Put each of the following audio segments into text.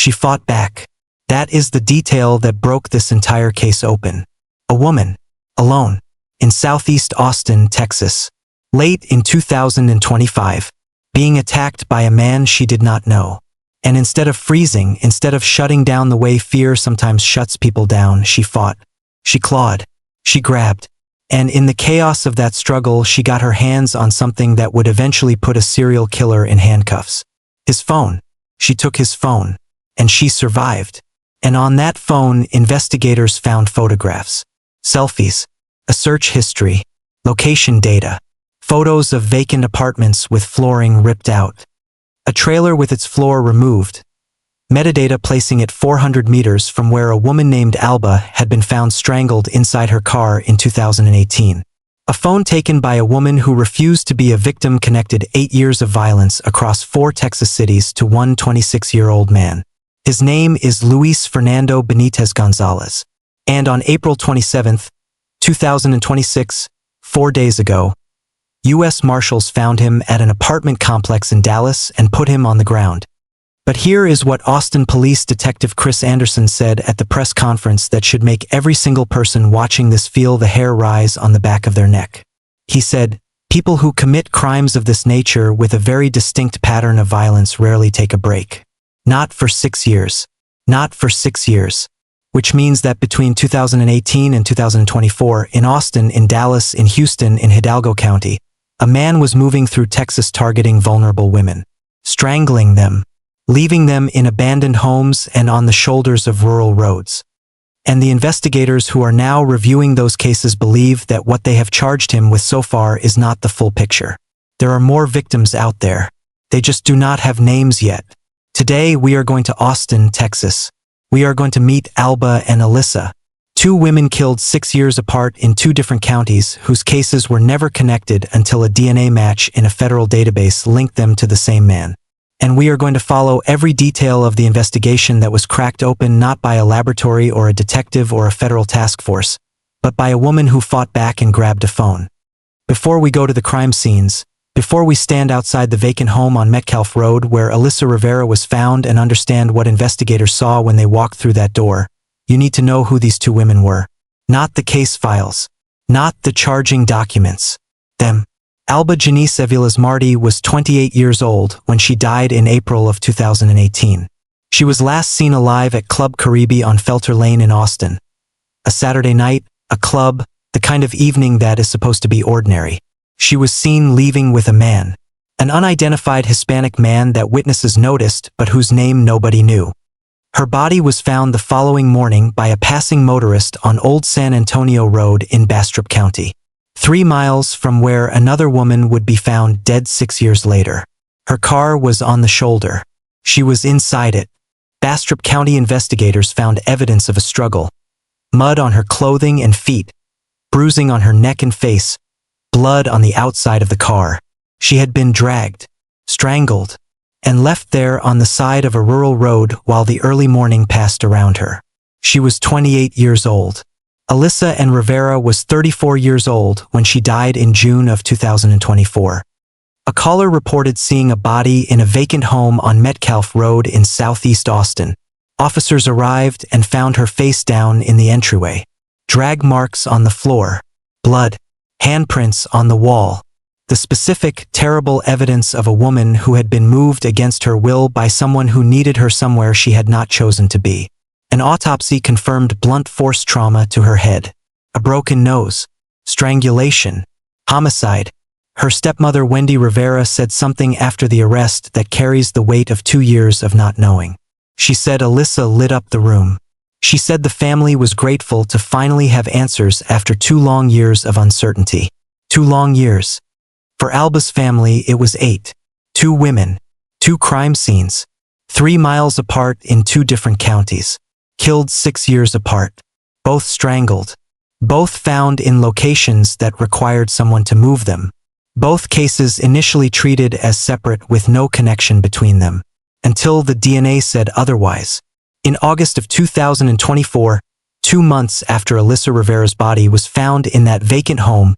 She fought back. That is the detail that broke this entire case open. A woman, alone, in southeast Austin, Texas, late in 2025, being attacked by a man she did not know. And instead of freezing, instead of shutting down the way fear sometimes shuts people down, she fought. She clawed. She grabbed. And in the chaos of that struggle, she got her hands on something that would eventually put a serial killer in handcuffs. His phone. She took his phone. And she survived. And on that phone, investigators found photographs, selfies, a search history, location data, photos of vacant apartments with flooring ripped out, a trailer with its floor removed, metadata placing it 400 meters from where a woman named Alba had been found strangled inside her car in 2018. A phone taken by a woman who refused to be a victim connected 8 years of violence across 4 Texas cities to one 26-year-old man. His name is Luis Fernando Benitez-Gonzalez. And on April 27, 2026, 4 days ago, U.S. Marshals found him at an apartment complex in Dallas and put him on the ground. But here is what Austin Police Detective Chris Anderson said at the press conference that should make every single person watching this feel the hair rise on the back of their neck. He said, "People who commit crimes of this nature with a very distinct pattern of violence rarely take a break. Not for 6 years. Not for 6 years." Which means that between 2018 and 2024, in Austin, in Dallas, in Houston, in Hidalgo County, a man was moving through Texas targeting vulnerable women, strangling them, leaving them in abandoned homes and on the shoulders of rural roads. And the investigators who are now reviewing those cases believe that what they have charged him with so far is not the full picture. There are more victims out there. They just do not have names yet. Today we are going to Austin, Texas. We are going to meet Alba and Alyssa, 2 women killed 6 years apart in 2 different counties whose cases were never connected until a DNA match in a federal database linked them to the same man. And we are going to follow every detail of the investigation that was cracked open not by a laboratory or a detective or a federal task force, but by a woman who fought back and grabbed a phone. Before we go to the crime scenes, before we stand outside the vacant home on Metcalf Road where Alyssa Rivera was found and understand what investigators saw when they walked through that door, you need to know who these 2 women were. Not the case files. Not the charging documents. Them. Alba Jenisse Aviles-Marti was 28 years old when she died in April of 2018. She was last seen alive at Club Caribe on Felter Lane in Austin. A Saturday night, a club, the kind of evening that is supposed to be ordinary. She was seen leaving with a man. An unidentified Hispanic man that witnesses noticed but whose name nobody knew. Her body was found the following morning by a passing motorist on Old San Antonio Road in Bastrop County, 3 miles from where another woman would be found dead 6 years later. Her car was on the shoulder. She was inside it. Bastrop County investigators found evidence of a struggle. Mud on her clothing and feet, bruising on her neck and face, blood on the outside of the car. She had been dragged, strangled, and left there on the side of a rural road while the early morning passed around her. She was 28 years old. Alyssa and Rivera was 34 years old when she died in June of 2024. A caller reported seeing a body in a vacant home on Metcalf Road in southeast Austin. Officers arrived and found her face down in the entryway. Drag marks on the floor, blood, handprints on the wall. The specific, terrible evidence of a woman who had been moved against her will by someone who needed her somewhere she had not chosen to be. An autopsy confirmed blunt force trauma to her head, a broken nose, strangulation, homicide. Her stepmother Wendy Rivera said something after the arrest that carries the weight of 2 years of not knowing. She said Alyssa lit up the room. She said the family was grateful to finally have answers after 2 long years of uncertainty. 2 long years. For Alba's family, it was 8. 2 women, 2 crime scenes, 3 miles apart in 2 different counties. Killed 6 years apart. Both strangled. Both found in locations that required someone to move them. Both cases initially treated as separate with no connection between them, until the DNA said otherwise. In August of 2024, 2 months after Alyssa Rivera's body was found in that vacant home,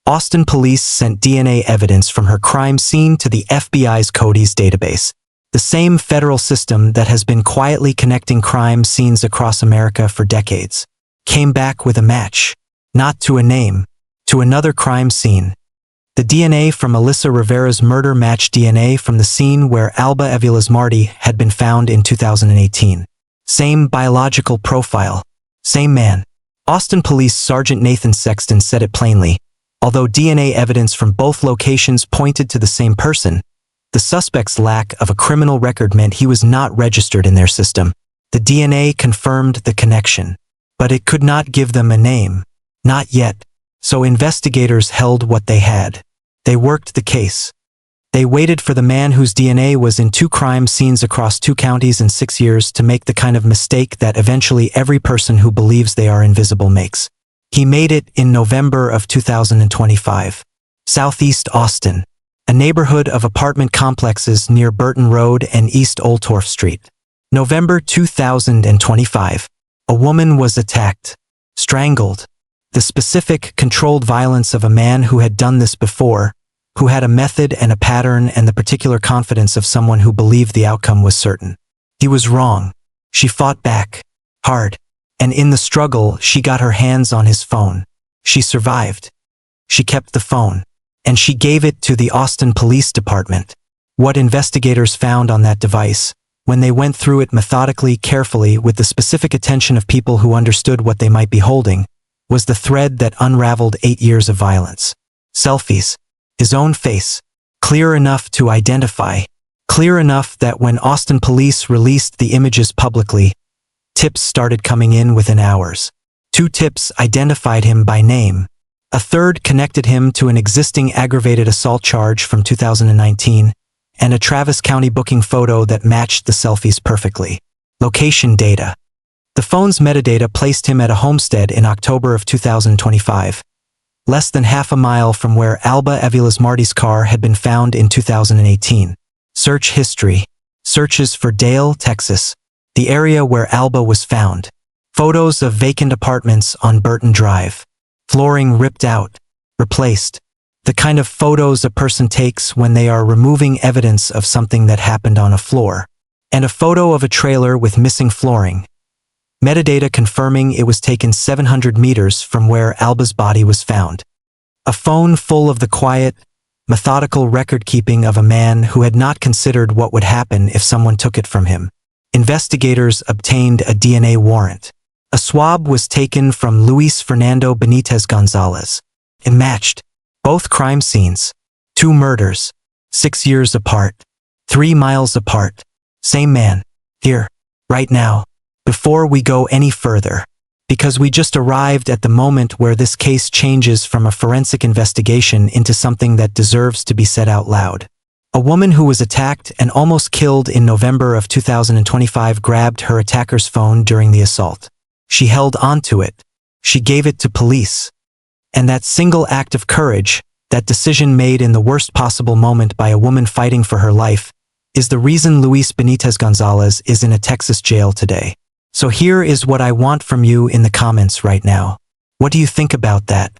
Austin police sent DNA evidence from her crime scene to the FBI's CODIS database. The same federal system that has been quietly connecting crime scenes across America for decades came back with a match, not to a name, to another crime scene. The DNA from Alyssa Rivera's murder matched DNA from the scene where Alba Aviles-Marti had been found in 2018. Same biological profile. Same man. Austin Police Sergeant Nathan Sexton said it plainly. Although DNA evidence from both locations pointed to the same person, the suspect's lack of a criminal record meant he was not registered in their system. The DNA confirmed the connection, but it could not give them a name. Not yet. So investigators held what they had. They worked the case. They waited for the man whose DNA was in 2 crime scenes across 2 counties in 6 years to make the kind of mistake that eventually every person who believes they are invisible makes. He made it in November of 2025. Southeast Austin, a neighborhood of apartment complexes near Burton Road and East Old Torf Street. November 2025. A woman was attacked, strangled. The specific, controlled violence of a man who had done this before, who had a method and a pattern and the particular confidence of someone who believed the outcome was certain. He was wrong. She fought back, hard, and in the struggle she got her hands on his phone. She survived. She kept the phone, and she gave it to the Austin Police Department. What investigators found on that device, when they went through it methodically, carefully, with the specific attention of people who understood what they might be holding, was the thread that unraveled 8 years of violence. Selfies. His own face. Clear enough to identify. Clear enough that when Austin police released the images publicly, tips started coming in within hours. 2 tips identified him by name. A third connected him to an existing aggravated assault charge from 2019, and a Travis County booking photo that matched the selfies perfectly. Location data. The phone's metadata placed him at a homestead in October of 2025, less than half a mile from where Alba Aviles-Marti's car had been found in 2018. Search history. Searches for Dale, Texas, the area where Alba was found. Photos of vacant apartments on Burton Drive. Flooring ripped out, replaced. The kind of photos a person takes when they are removing evidence of something that happened on a floor. And a photo of a trailer with missing flooring. Metadata confirming it was taken 700 meters from where Alba's body was found. A phone full of the quiet, methodical record-keeping of a man who had not considered what would happen if someone took it from him. Investigators obtained a DNA warrant. A swab was taken from Luis Fernando Benitez-Gonzalez. It matched both crime scenes. 2 murders. 6 years apart. 3 miles apart. Same man. Here. Right now. Before we go any further. Because we just arrived at the moment where this case changes from a forensic investigation into something that deserves to be said out loud. A woman who was attacked and almost killed in November of 2025 grabbed her attacker's phone during the assault. She held onto it. She gave it to police. And that single act of courage, that decision made in the worst possible moment by a woman fighting for her life, is the reason Luis Benitez-Gonzalez is in a Texas jail today. So here is what I want from you in the comments right now. What do you think about that?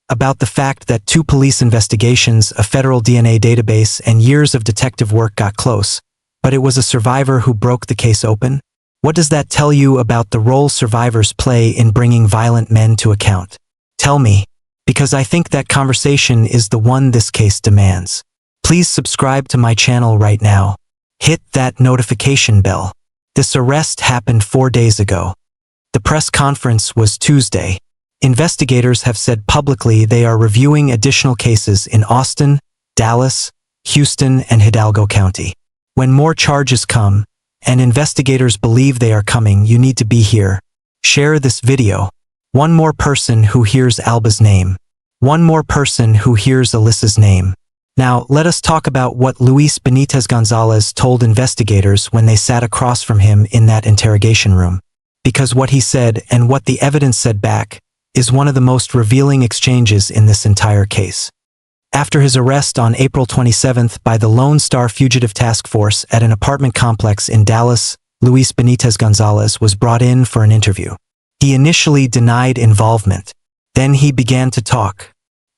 About the fact that 2 police investigations, a federal DNA database, and years of detective work got close, but it was a survivor who broke the case open? What does that tell you about the role survivors play in bringing violent men to account? Tell me, because I think that conversation is the one this case demands. Please subscribe to my channel right now. Hit that notification bell. This arrest happened 4 days ago. The press conference was Tuesday. Investigators have said publicly they are reviewing additional cases in Austin, Dallas, Houston, and Hidalgo County. When more charges come, and investigators believe they are coming, you need to be here. Share this video. One more person who hears Alba's name. One more person who hears Alyssa's name. Now, let us talk about what Luis Benitez-Gonzalez told investigators when they sat across from him in that interrogation room. Because what he said and what the evidence said back is one of the most revealing exchanges in this entire case. After his arrest on April 27th by the Lone Star Fugitive Task Force at an apartment complex in Dallas, Luis Benitez-Gonzalez was brought in for an interview. He initially denied involvement. Then he began to talk.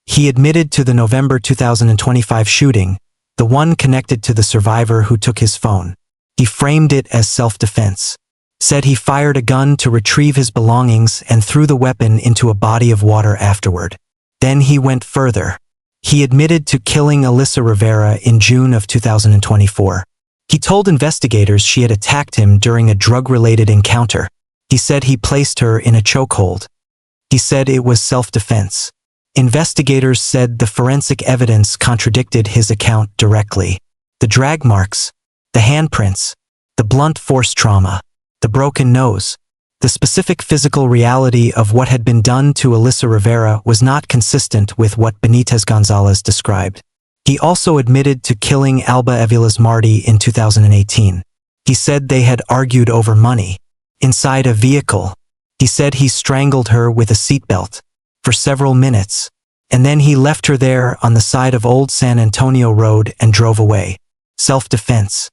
He admitted to the November 2025 shooting, the one connected to the survivor who took his phone. He framed it as self-defense. Said he fired a gun to retrieve his belongings and threw the weapon into a body of water afterward. Then he went further. He admitted to killing Alyssa Rivera in June of 2024. He told investigators she had attacked him during a drug-related encounter. He said he placed her in a chokehold. He said it was self-defense. Investigators said the forensic evidence contradicted his account directly. The drag marks, the handprints, the blunt force trauma, the broken nose. The specific physical reality of what had been done to Alyssa Rivera was not consistent with what Benitez-Gonzalez described. He also admitted to killing Alba Aviles-Marti in 2018. He said they had argued over money. Inside a vehicle, he said he strangled her with a seatbelt for several minutes, and then he left her there on the side of Old San Antonio Road and drove away. Self-defense.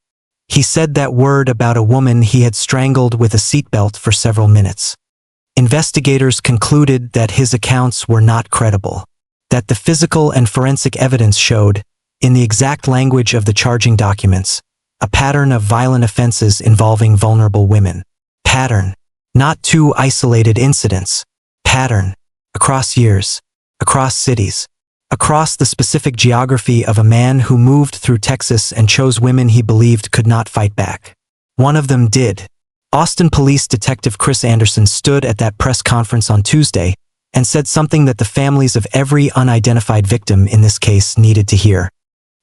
He said that word about a woman he had strangled with a seatbelt for several minutes. Investigators concluded that his accounts were not credible, that the physical and forensic evidence showed, in the exact language of the charging documents, a pattern of violent offenses involving vulnerable women. Pattern. Not two isolated incidents. Pattern. Across years. Across cities. Across the specific geography of a man who moved through Texas and chose women he believed could not fight back. One of them did. Austin Police Detective Chris Anderson stood at that press conference on Tuesday and said something that the families of every unidentified victim in this case needed to hear.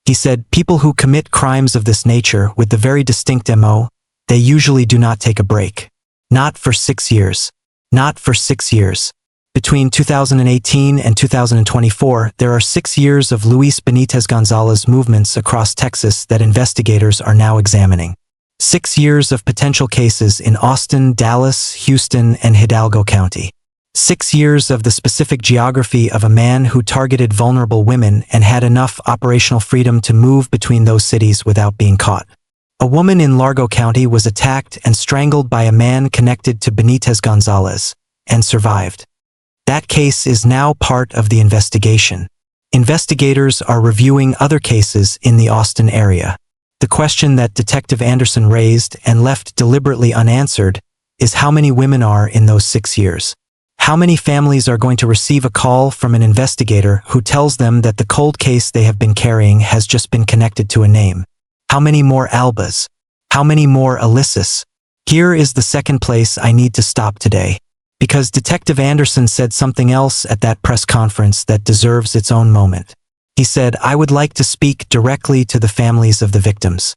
He said, "People who commit crimes of this nature with the very distinct MO, they usually do not take a break. Not for 6 years. Not for 6 years. Between 2018 and 2024, there are 6 years of Luis Benitez-Gonzalez movements across Texas that investigators are now examining. 6 years of potential cases in Austin, Dallas, Houston, and Hidalgo County. 6 years of the specific geography of a man who targeted vulnerable women and had enough operational freedom to move between those cities without being caught. A woman in Largo County was attacked and strangled by a man connected to Benitez-Gonzalez, and survived. That case is now part of the investigation. Investigators are reviewing other cases in the Austin area. The question that Detective Anderson raised and left deliberately unanswered is how many women are in those 6 years. How many families are going to receive a call from an investigator who tells them that the cold case they have been carrying has just been connected to a name? How many more Albas? How many more Alyssas? Here is the second place I need to stop today, because Detective Anderson said something else at that press conference that deserves its own moment. He said, "I would like to speak directly to the families of the victims,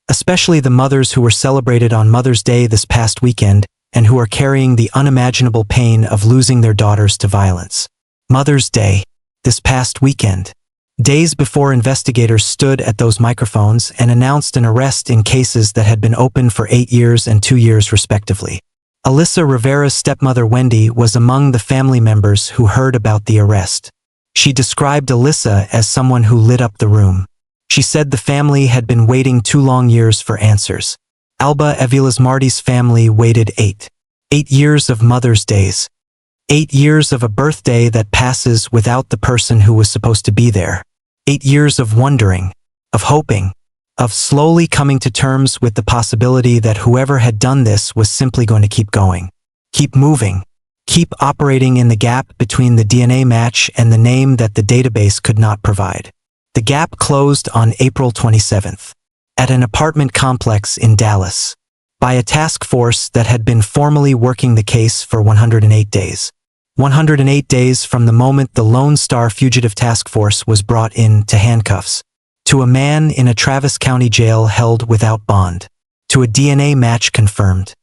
especially the mothers who were celebrated on Mother's Day this past weekend and who are carrying the unimaginable pain of losing their daughters to violence. Mother's Day, this past weekend. Days before investigators stood at those microphones and announced an arrest in cases that had been open for 8 years and 2 years respectively. Alyssa Rivera's stepmother Wendy was among the family members who heard about the arrest. She described Alyssa as someone who lit up the room. She said the family had been waiting 2 long years for answers. Alba Aviles-Marti's family waited 8 years of Mother's Days. 8 years of a birthday that passes without the person who was supposed to be there. 8 years of wondering, of hoping, of slowly coming to terms with the possibility that whoever had done this was simply going to keep going, keep moving, keep operating in the gap between the DNA match and the name that the database could not provide. The gap closed on April 27th, at an apartment complex in Dallas, by a task force that had been formally working the case for 108 days. 108 days from the moment the Lone Star Fugitive Task Force was brought in to handcuffs, to a man in a Travis County jail held without bond, to a DNA match confirmed,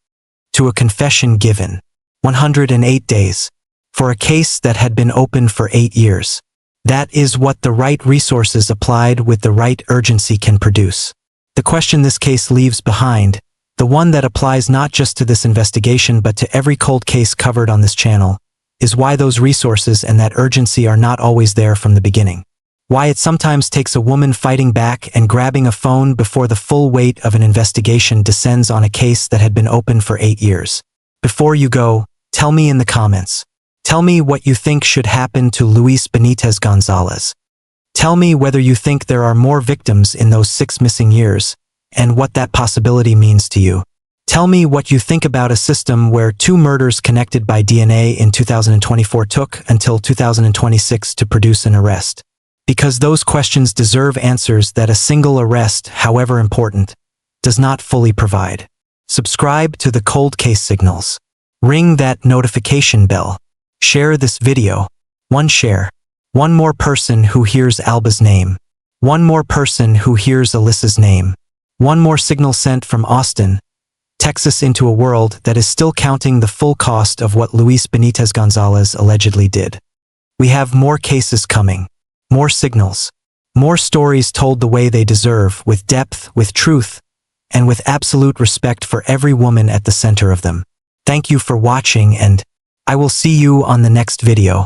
to a confession given. 108 days, for a case that had been open for 8 years. That is what the right resources applied with the right urgency can produce. The question this case leaves behind, the one that applies not just to this investigation but to every cold case covered on this channel, is why those resources and that urgency are not always there from the beginning. Why it sometimes takes a woman fighting back and grabbing a phone before the full weight of an investigation descends on a case that had been open for 8 years. Before you go, tell me in the comments. Tell me what you think should happen to Luis Benitez-Gonzalez. Tell me whether you think there are more victims in those 6 missing years, and what that possibility means to you. Tell me what you think about a system where 2 murders connected by DNA in 2024 took until 2026 to produce an arrest. Because those questions deserve answers that a single arrest, however important, does not fully provide. Subscribe to the Cold Case Signals. Ring that notification bell. Share this video. 1 share. 1 more person who hears Alba's name. 1 more person who hears Alyssa's name. 1 more signal sent from Austin, Texas into a world that is still counting the full cost of what Luis Benitez-Gonzalez allegedly did. We have more cases coming. More signals. More stories told the way they deserve, with depth, with truth, and with absolute respect for every woman at the center of them. Thank you for watching, and I will see you on the next video.